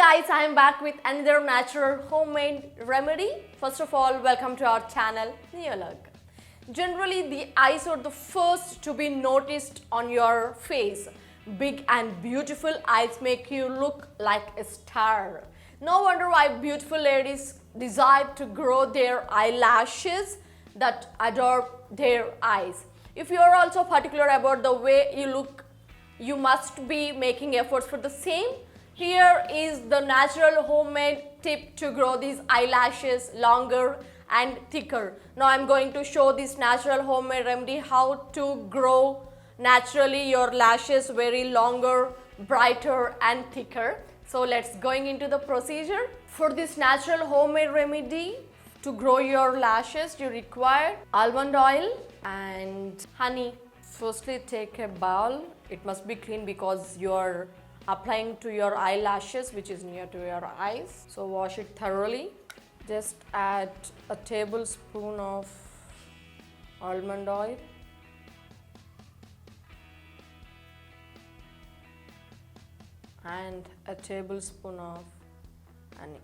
guys, I am back with another natural homemade remedy. First of all, welcome to our channel NewLook. Generally, the eyes are the first to be noticed on your face. Big and beautiful eyes make you look like a star. No wonder why beautiful ladies desire to grow their eyelashes that adorn their eyes. If you are also particular about the way you look, you must be making efforts for the same. Here is the natural homemade tip to grow these eyelashes longer and thicker. Now I am going to show this natural homemade remedy how to grow naturally your lashes very longer, brighter and thicker. So let's going into the procedure. For this natural homemade remedy to grow your lashes, you require almond oil and honey. Firstly, take a bowl. It must be clean because you are applying to your eyelashes which is near to your eyes. So wash it thoroughly. Just add a tablespoon of almond oil. And a tablespoon of honey.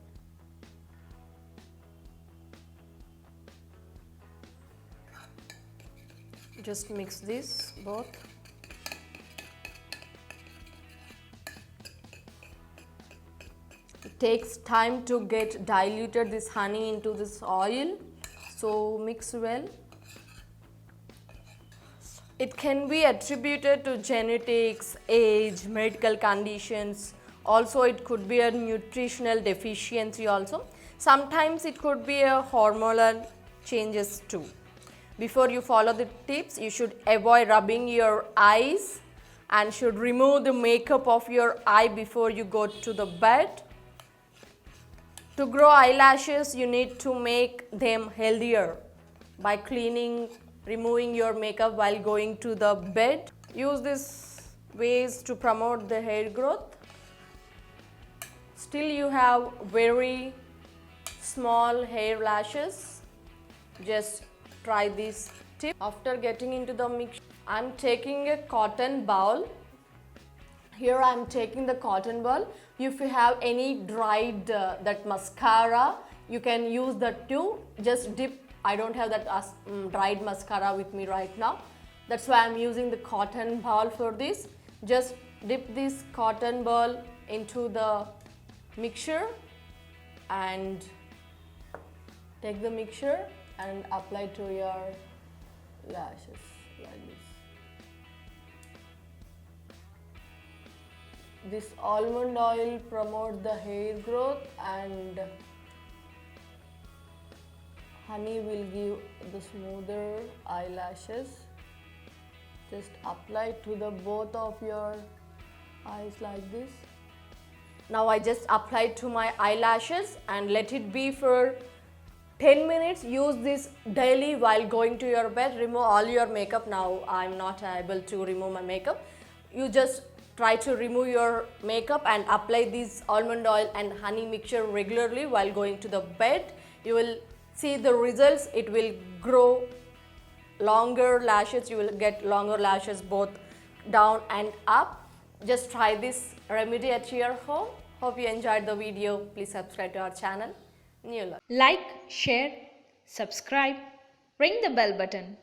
Just mix this both. It takes time to get diluted this honey into this oil, so mix well. It can be attributed to genetics, age, medical conditions. Also, it could be a nutritional deficiency also. Sometimes it could be a hormonal changes too. Before you follow the tips, you should avoid rubbing your eyes and should remove the makeup of your eye before you go to the bed. To grow eyelashes, you need to make them healthier by cleaning, removing your makeup while going to the bed. Use these ways to promote the hair growth. Still you have very small hair lashes. Just try this tip. After getting into the mix, I am taking a cotton bowl. Here I am taking the cotton ball. If you have any dried that mascara, you can use that too. Just dip. I don't have that dried mascara with me right now. That's why I'm using the cotton ball for this. Just dip this cotton ball into the mixture and take the mixture and apply to your lashes like this. This almond oil promotes the hair growth and honey will give the smoother eyelashes. Just apply to the both of your eyes like this. Now I just applied to my eyelashes and let it be for 10 minutes. Use this daily while going to your bed. Remove all your makeup. Now I'm not able to remove my makeup. You just try to remove your makeup and apply this almond oil and honey mixture regularly while going to the bed. You will see the results. It will grow longer lashes. You will get longer lashes both down and up. Just try this remedy at your home. Hope you enjoyed the video. Please subscribe to our channel NewLook. Like, share, subscribe, ring the bell button.